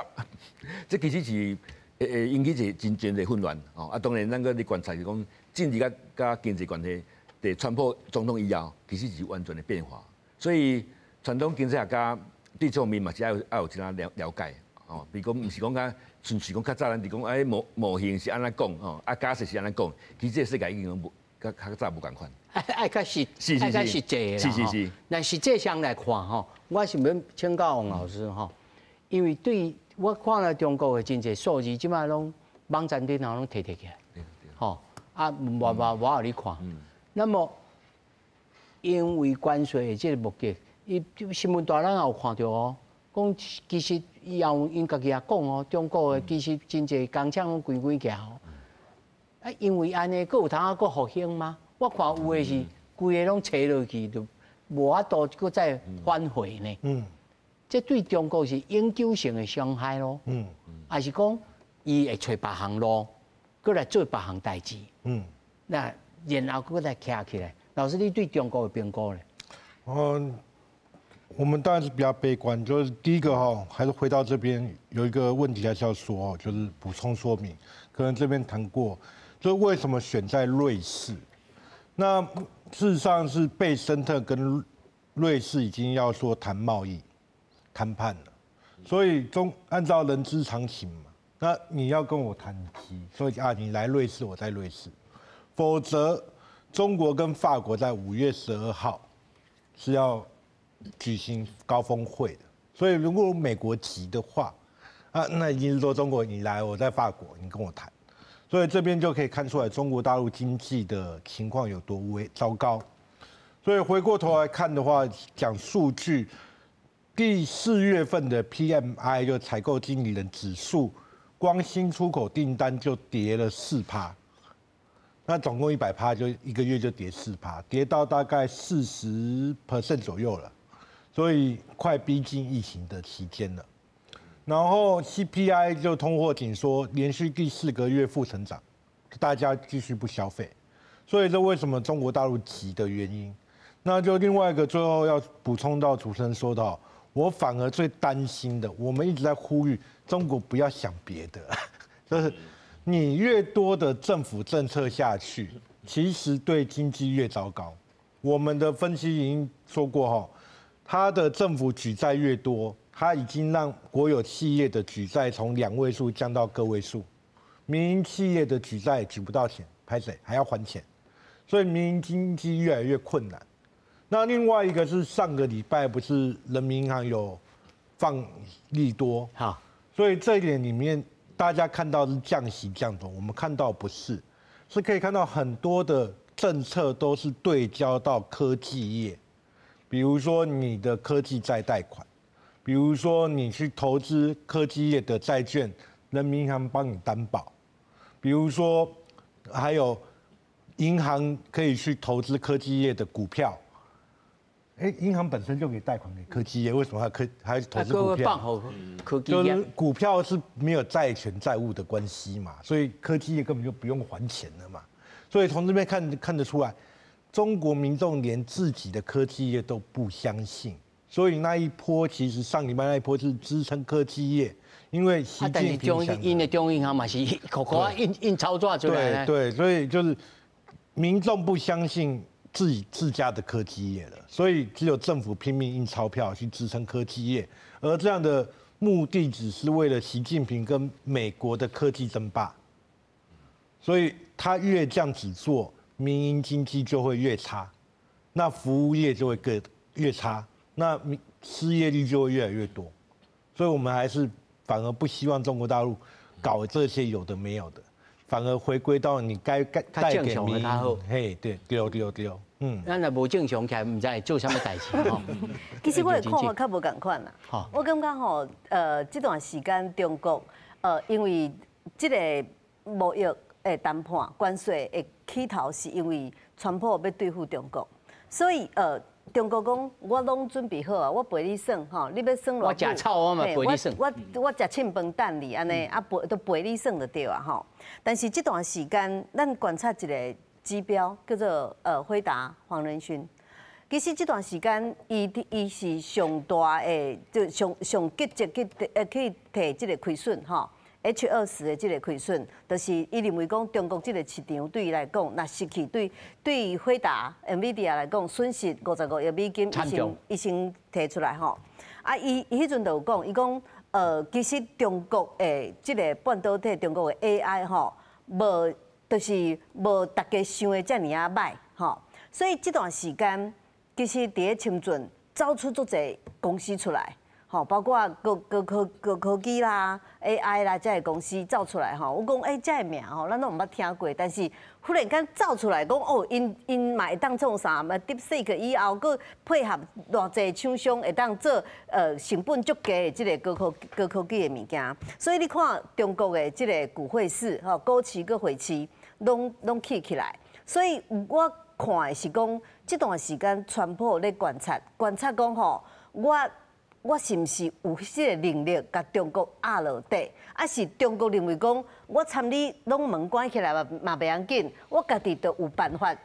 这其实是引起一真正的混乱哦，啊，当然咱个咧观察是讲政治甲经济关系。对川普总统以后，其实是完全的变化，所以传统经济学家对这方面嘛是要有一点了解哦。比如讲，唔是讲较纯粹讲较早咱是讲模型是安怎讲哦，啊假设是安怎讲，其实这个世界已经较早无共款。爱较实际啦，是。那实际上来看吼，我是要请教王老师吼，因为对我看了中国的经济数字，即摆拢网站顶头拢摕起来，吼啊我有你看。那么，因为关税的这个目的，伊新闻大咱也有看到哦，讲其实以后因家己也讲哦，中国的其实真侪工厂拢关起哦。啊，因为安尼，佫有通啊佫复兴吗？我看有的是规个拢切落去，就无法度佫再返回呢。这对中国是永久性的伤害咯。还是讲伊会找别项路，佫来做别项代志。那。然后再卡起来，老师，你对中国的评估呢？我们当然是比较悲观。就是第一个哈，还是回到这边有一个问题还是要说哦，就是补充说明。可能这边谈过，就是为什么选在瑞士？那事实上是贝森特跟瑞士已经要说谈贸易谈判了，所以按照人之常情嘛，那你要跟我谈期，所以你来瑞士，我在瑞士。否则，中国跟法国在5月12号是要举行高峰会的。所以，如果美国急的话，那已经是说中国你来，我在法国，你跟我谈。所以这边就可以看出来中国大陆经济的情况有多糟糕。所以回过头来看的话，讲数据，第4月份的 PMI 就采购经理人指数，光新出口订单就跌了4%。那总共100%，就1个月就跌4%，跌到大概40% 左右了，所以快逼近疫情的期间了。然后 CPI 就通货紧缩，连续第4个月负成长，大家继续不消费，所以这为什么中国大陆急的原因。那就另外一个最后要补充到主持人说到，我反而最担心的，我们一直在呼吁中国不要想别的，就是。你越多的政府政策下去，其实对经济越糟糕。我们的分析已经说过哈，它的政府举债越多，它已经让国有企业的举债从2位数降到个位数，民营企业的举债举不到钱，拍谁还要还钱，所以民营经济越来越困难。那另外一个是上个礼拜不是人民银行有放利多，好，所以这一点里面。大家看到是降息降准，我们看到不是，是可以看到很多的政策都是对焦到科技业，比如说你的科技债贷款，比如说你去投资科技业的债券，人民银行帮你担保，比如说还有银行可以去投资科技业的股票。银行本身就可以贷款给科技业，为什么还投资股票？就是股票是没有债权债务的关系嘛，所以科技业根本就不用还钱了嘛。所以从这边看得出来，中国民众连自己的科技业都不相信，所以那一波其实上礼拜那一波是支撑科技业，因为习近平想，因的中银行嘛是印钞票出来。对，所以就是民众不相信。自家的科技业了，所以只有政府拼命印钞票去支撑科技业，而这样的目的只是为了习近平跟美国的科技争霸，所以他越这样子做，民营经济就会越差，那服务业就会越差，那失业率就会越来越多。所以我们还是反而不希望中国大陆搞这些有的没有的，反而回归到你该带给民意。嘿，对，对，咱若无正常起来，唔知会做啥物代志吼。其实我的看法较无共款啦。我感觉吼，这段时间中国因为这个贸易的谈判关税的起头是因为川普要对付中国，所以中国讲我拢准备好啊，我陪你耍吼，你要耍我食草我嘛陪你耍，我食庆饭等你安尼，都陪你耍就对啊吼。但是这段时间，咱观察一个指标叫做辉达黄仁勋。其实这段时间，伊是上大的，就上积极去摕这个亏损吼。H20的这个亏损，就是伊认为讲中国这个市场对伊来讲，若失去对辉达、NVIDIA 来讲损失55亿美金，已经提出来吼。啊，伊迄阵就有讲，伊讲其实中国的这个半导体，中国的 AI 吼，就是无大家想的遮尔啊歹吼。所以这段时间，其实伫咧深圳走出足侪公司出来。吼，包括高科技啦、AI 啦，这些公司走出来吼，我讲这个名吼，咱都毋捌听过，但是忽然间走出来讲哦，因嘛会当创啥？DeepSeek 以后，佮配合偌济厂商会当做成本足低的这个高科技的物件，所以你看中国的这个股汇市吼，股市佮汇市拢起来，所以我看的是讲这段时间川普咧观察讲吼，我是毋是有迄个能力甲中国压落底？啊，是中国认为讲，我参你拢门关起来嘛袂要紧，我家己就有办法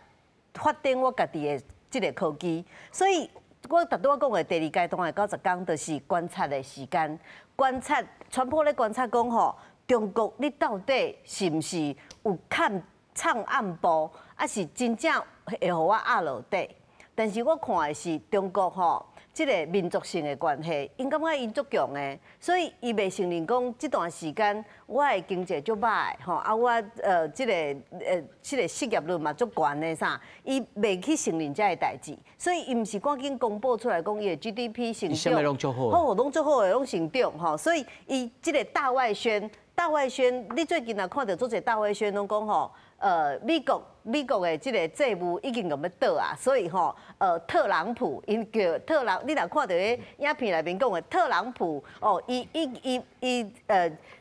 发展我家己的即个科技。所以，我拄拄我讲的第二阶段的90天，就是观察的时间。观察，川普咧观察讲吼，中国你到底是毋是有唱暗部，啊是真正会互我压落底？但是我看的是中国吼。即个民族性的关系，因感觉因足强的，所以伊袂承认讲这段时间我的经济足歹吼，啊我即个失业率嘛足悬的啥，伊袂去承认这个代志，所以伊毋是赶紧公布出来讲伊的 GDP 成长，拢足好，拢足好的拢成长吼，所以伊即个大外宣，你最近也看到足侪大外宣拢讲吼。美国的这个债务已经咁要倒啊，所以吼，特朗普因叫特朗，你若看到咧影片内面讲的特朗普哦，伊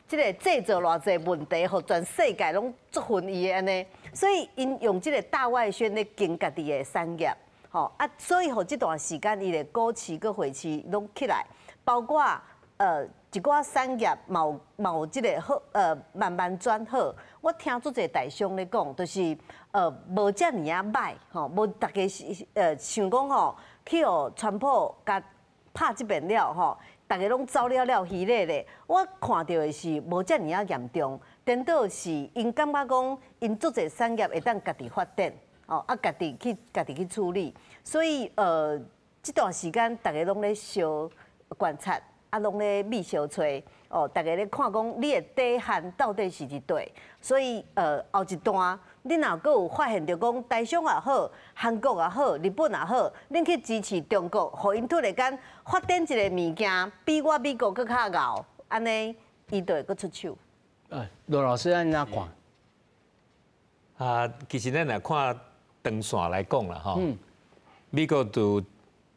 这个制造偌济问题，互全世界拢足恨伊的安尼，所以因用这个大外宣咧经家己的产业，吼啊，所以互这段时间伊的股市佮汇市拢起来，包括一寡产业嘛有即个好慢慢转好。我听足侪大商咧讲，就是无遮尔啊歹吼，无大家想讲吼，去互川普甲拍即边了吼，大家拢走了稀咧咧。我看到的是无遮尔啊严重，颠倒是因感觉讲因足侪产业会当家己发展，哦啊家己去处理，所以这段时间大家拢咧小观察。啊，拢咧密小吹哦，大家咧看讲你的底线到底是伫对，所以后一段你若阁有发现着讲台商也好，韩国也好，日本也好，恁去支持中国，互因突然间发展一个物件，比我美国阁较牛，安尼伊就会阁出手。罗老师安怎看？其实咱来看长线来讲啦，吼，美国就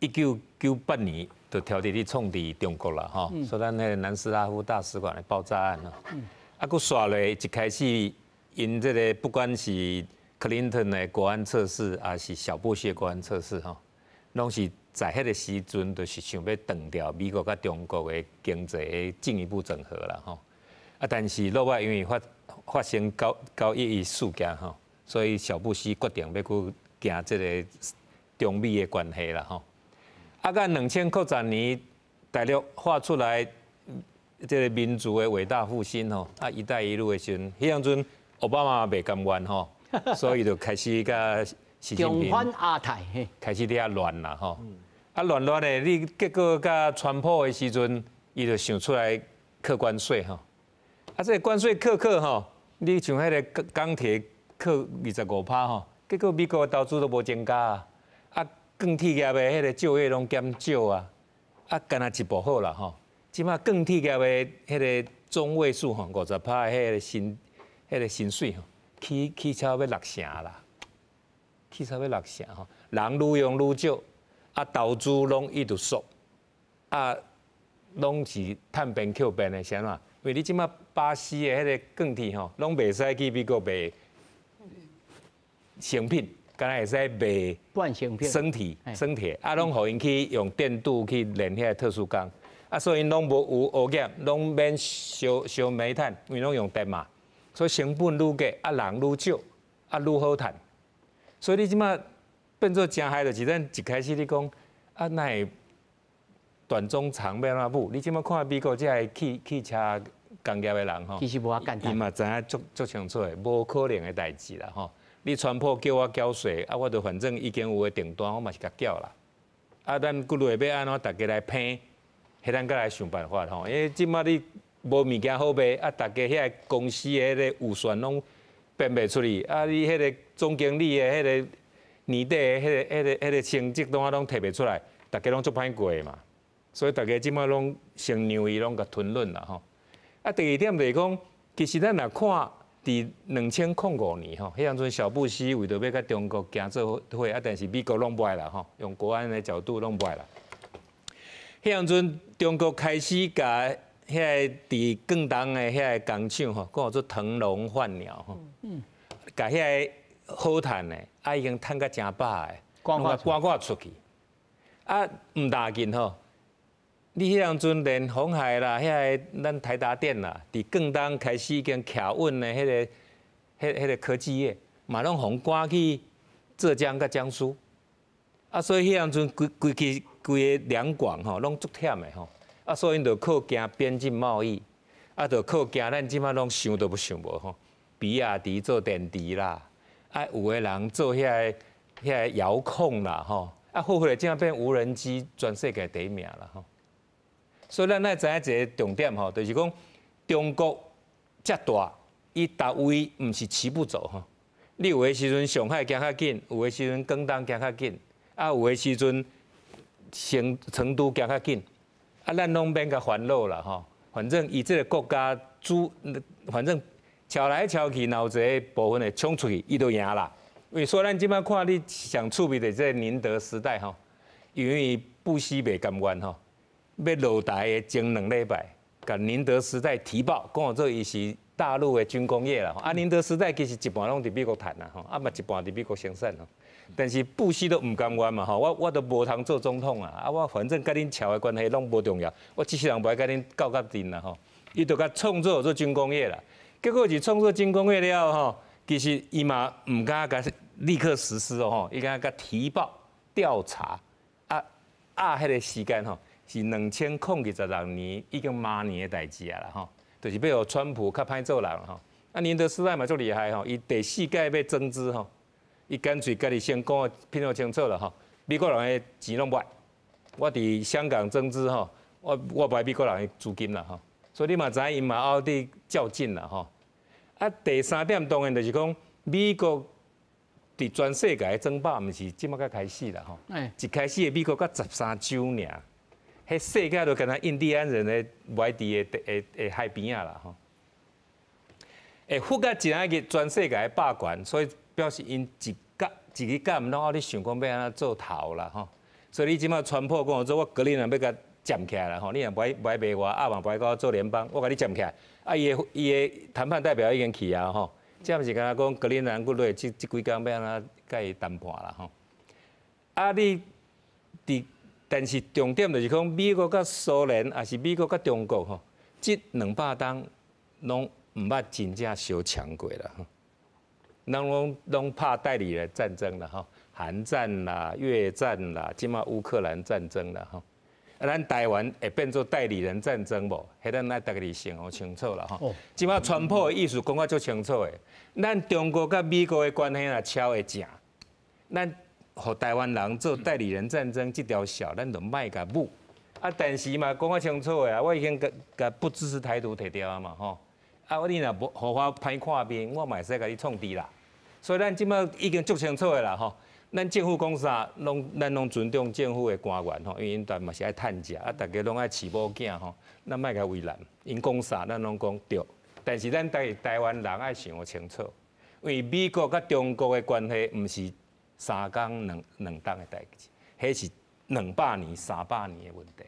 1998年。就调伫咧创伫中国啦，吼，所以咱迄个南斯拉夫大使馆的爆炸案咯，佫刷落一开始，因这个不管是克林顿的国安测试，还是小布希国安测试，吼，拢是在迄个时阵，就是想要断掉美国甲中国的经济的进一步整合啦，吼。但是落尾因为发生911的事件，吼，所以小布希决定要去行这个中美的关系啦，吼。到2000年，大陆画出来这个民族的伟大复兴吼，一带一路的时阵，迄阵奥巴马袂甘愿吼，所以就开始甲习近平亚太开始咧乱啦吼，乱的，你结果甲川普的时阵，伊就想出来课关税吼，这个关税课吼，你像迄个钢铁课25%吼，结果美国的投资都无增加啊。钢铁业的迄个就业拢减少啊，干那一步好啦吼。即马钢铁业的迄个中位数吼，50%的迄个薪水吼，起超要6成啦，起超要6成吼。人愈用愈少，投资拢一直缩，拢是趁便扣便的，是安怎？因为你即马巴西的迄个钢铁吼，拢袂使去美国卖成品。敢若会使卖半成品、生铁，拢互因去用电镀去炼遐特殊钢，所以因拢无有污染，拢免烧煤炭，因为拢用电嘛，所以成本愈低，人愈少，愈好赚。所以你即马变做真害，就是咱一开始你讲那会短中长要安怎舞？你即马看美国这个汽车工业的人吼，其实无遐简单，伊嘛知影足清楚的，无可能的代志啦吼。你川普叫我缴税，我就反正已经有个订单，我嘛是甲缴啦。咱骨落要安怎大家来拼，迄咱再来想办法吼。因为即马你无物件好卖，大家遐个公司的迄个预算拢编袂出去，你迄个总经理的迄个年底的迄个成绩拢摕袂出来，大家拢足歹过嘛。所以大家即马拢先让伊拢甲吞论啦吼。第二点就是讲，其实咱若看。伫2005年吼，迄阵小布希为着要甲中国行做伙，但是美国拢不爱啦吼，用国安的角度拢不爱啦。迄阵中国开始甲遐个伫更重的遐个工厂吼，讲做腾笼换鸟吼，甲遐个好趁的，已经趁甲真饱的，赶出去，唔大紧吼。你迄阵连鸿海啦，遐个咱台达电啦，伫更东开始已经徛稳的迄个科技业，嘛拢互赶去浙江甲江苏，所以迄阵规个两广吼，拢足忝的吼，所以因就靠行边境贸易，就靠行咱即马拢想都不想无吼，比亚迪做电池啦，有个人做遐个遥控啦吼，后来竟然变无人机全世界第一名啦吼。所以咱爱知影一个重点吼，就是讲中国遮大，伊逐位毋是齐步走吼。你有诶时阵上海行较紧，有诶时阵广东行较紧，有诶时阵成都行较紧，咱拢免甲烦恼啦吼。反正伊即个国家反正敲来敲去，有一个部分会冲出去，伊就赢啦。因为说咱即摆看你上趣味的即个宁德时代吼，因为布希袂甘愿吼。要落台的前2礼拜，甲宁德时代提报，讲做伊是大陆的军工业啦。宁德时代其实一半拢伫美国赚啦，嘛一半伫美国生产。但是布希都唔甘愿嘛，我都无通做总统啊，我反正甲恁朝的关系拢无重要，我一世人袂甲恁斗甲阵啦吼。伊就甲创作做军工业啦，结果是创作军工业了吼，其实伊嘛唔敢甲立刻实施哦，伊敢甲提报调查，迄个时间吼。是2026年，已经8年的代志啊啦吼，就是要互川普较歹做人吼。宁德时代嘛足厉害吼，伊第4届要增资吼，伊干脆家己先讲拼好清楚了吼。美国人的钱拢不爱，我伫香港增资吼，我不爱美国人的资金啦吼。所以你嘛知影，因嘛后伫较劲啦吼。第3点当然就是讲，美国伫全世界的争霸，毋是即马才开始啦吼。一开始的美国才13州尔。迄世界都跟他印第安人的外地的海边啊啦吼，会覆盖一个全世界的霸权，所以表示因一个甲毋拢，你想讲要安怎做头啦吼。所以你即马川普讲做，我格林兰要甲占起来啦吼，你若不爱卖我，嘛不爱甲我做联邦，我甲你占起来。伊的谈判代表已经去啊吼，这毋是敢若讲格林兰骨落即几工要安怎甲伊谈判啦吼。你伫但是重点就是讲，美国甲苏联，还是美国甲中国吼，即200冬拢毋捌真正相强过啦吼。拢拍代理人战争啦吼，韩战啦、越战啦，即马乌克兰战争啦吼。咱台湾会变做代理人战争无？迄咱爱大家想好清楚啦吼。即马川普的意思讲啊足清楚的，咱中国甲美国的关系若超会正，咱。互台湾人做代理人战争这条小，咱就卖甲舞。但是嘛，讲啊清楚的啊，我已经甲不支持台独摕掉啊嘛吼。你若互我歹看面，我嘛会使甲你创治啦。所以咱即摆已经足清楚的啦吼。咱政府讲啥，咱拢尊重政府的官员吼，因为因但嘛是爱趁食，大家拢爱饲某囝吼，咱莫甲为难。因讲啥，咱拢讲对。但是咱台湾人爱想清楚，因为美国甲中国的关系毋是3天两冬的代志，迄是200年、300年的问题。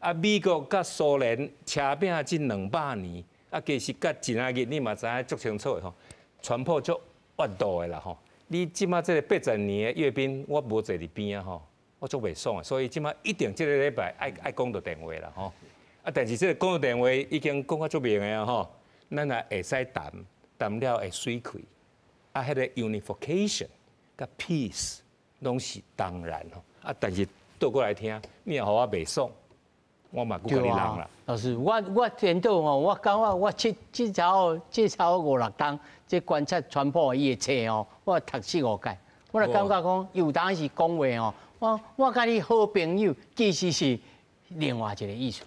啊，美国甲苏联车拼这200年，其实甲今仔日你嘛知影足清楚的吼，川普足恶毒的啦吼。你即马这个80年的阅兵，我无坐伫边啊吼，我足袂爽的，所以即马一定这个礼拜爱讲到电话啦吼。但是这个讲到电话已经讲到足明的啊吼，咱也会使谈了会水开。迄个 unification 甲 peace 拢是当然吼。但是倒过来听，你若互我袂爽。我嘛顾你人啦，老师，我听到吼，我感觉我至少5、6天，即观察川普伊的册吼，我读4、5届，我就感觉讲，有当时讲话吼，我甲你好朋友，其实是另外一个意思，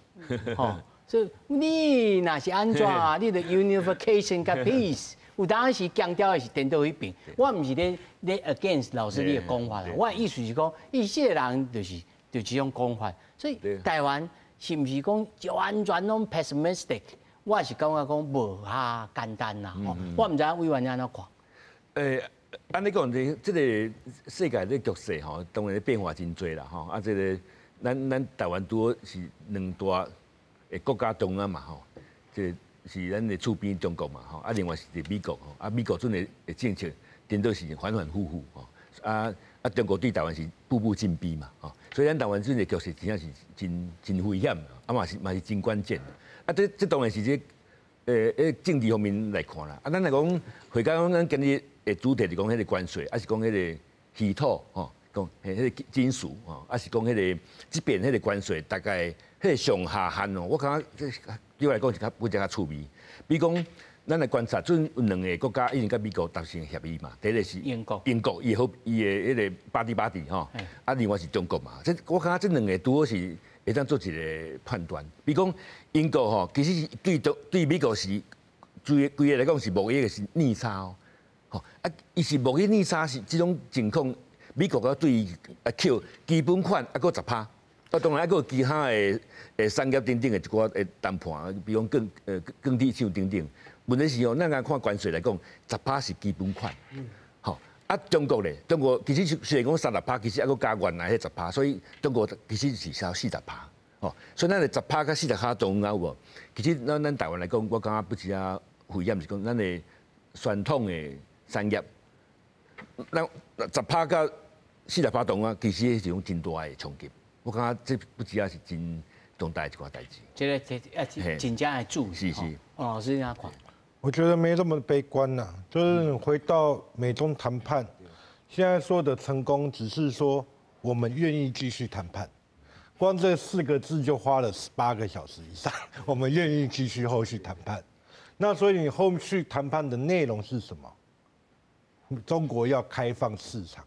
吼，所以你若是安怎啊？你的 unification 甲 peace， 有当时强调的是颠倒迄边，我毋是咧 against 老师你的讲法啦，我的意思是讲，伊这个人就是这种讲法，所以台湾。是毋是讲就完全拢 pessimistic？ 我是感觉讲无遐简单啦。我毋知影委员安怎看。按你讲这个世界这局势吼，当然变化真多啦吼。这个咱台湾拄是2大的国家中啊嘛吼，这是咱的厝边中国嘛吼，另外是美国吼，美国阵的政策颠倒是反反复复吼，中国对台湾是步步进逼嘛吼。所以咱台湾这个局势真正是真危险，嘛是真关键。这当然是政治方面来看啦。咱来讲，回讲咱今日的主题是讲迄个关税，还是讲迄个稀土吼，讲迄个金属吼，还是讲迄个这边迄个关税大概迄个上下限哦，我感觉对我来讲是比较趣味。比如讲，咱来观察，阵有2个国家已经甲美国达成协议嘛。第一个是英国，伊的迄个巴蒂吼，另外是中国嘛。我感觉这2个拄好是会当做一个判断。比如讲英国吼，其实对美国是规个来讲是贸易的是逆差哦。吼伊是贸易逆差是这种情况，美国对扣基本款还佫10%。当然还佫有其他的产业等等的一寡的谈判，比如讲钢铁厂等等。问题是咱看关税来讲，10%是基本款。好，中国咧，中国其实虽然讲30%，其实还佫加原来迄10%，所以中国其实是少40%。哦，所以咱的10%甲40%中间有无？其实咱台湾来讲，我感觉不是啊，危险是讲咱的传统的产业，咱10%甲40%中间，其实是一种真大的冲击。我感觉这不只是真重大一寡代志。这个真正的注意。是。王老师怎样看？我觉得没这么悲观呐，就是回到美中谈判，现在说的成功只是说我们愿意继续谈判，光这4个字就花了18个小时以上。我们愿意继续后续谈判，那所以你后续谈判的内容是什么？中国要开放市场，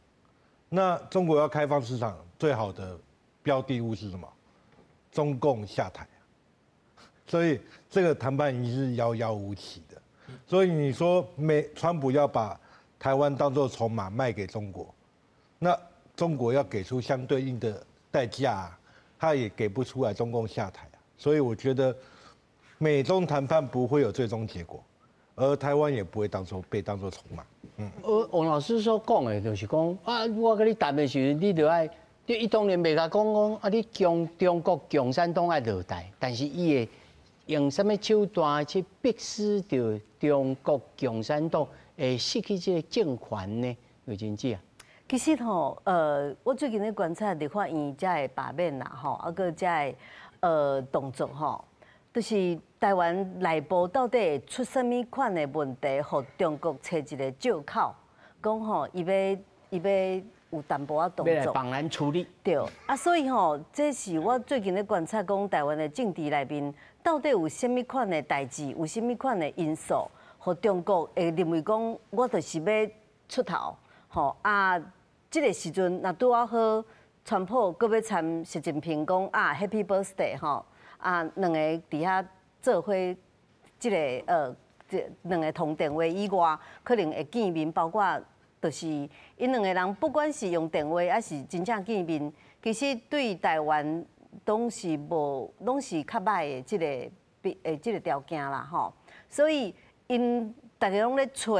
那中国要开放市场最好的标的物是什么？中共下台，所以这个谈判已经是遥遥无期的。所以你说川普要把台湾当作筹码卖给中国，那中国要给出相对应的代价，他也给不出来，中共下台啊。所以我觉得美中谈判不会有最终结果，而台湾也不会被当作筹码。王老师所讲的就是讲啊，我跟你谈的时候，你就爱，伊当然袂甲讲啊，你中国共产党爱落台，但是伊会用什么手段去逼使着中国共产党会失去这个政权呢？有真正？其实吼，我最近咧观察立法院遮的罢免啦，吼，啊个遮的动作吼，就是台湾内部到底会出什么款的问题，互中国找一个借口，讲吼，伊要有淡薄仔动作，要来帮咱处理。对，所以吼，这是我最近咧观察，讲台湾的政治内面到底有什么款的代志，有什么款的因素，互中国会认为讲，我就是要出头，吼啊，这个时阵若拄啊好，川普搁要参习近平讲啊 Happy Birthday 吼，啊2个伫遐做伙，这个2个通电话以外，可能会见面，包括就是因两个人不管是用电话还是真正见面，其实对台湾拢是较歹的这个条件啦吼。所以因大家拢咧找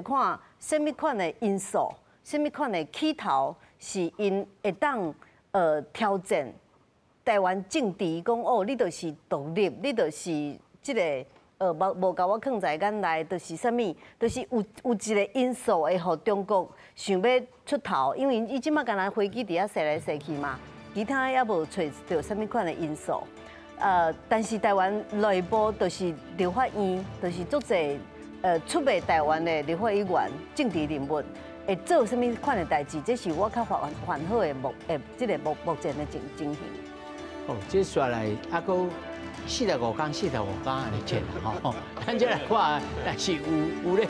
看什么款的因素，什么款的起头是因会当挑战台湾政治，讲哦，你就是独立，你就是这个。无甲我放在眼内，就是啥物，就是有一个因素会互中国想要出头，因为伊即马干那飞机伫遐踅来踅去嘛，其他也无找到啥物款的因素。但是台湾内部就是立法院，就是足侪出卖台湾的立法委员、政治人物会做啥物款的代志，这是我较烦恼的这个目前的情形。哦，接下来还佫。45天安尼切吼，咱再来看，但是有咧。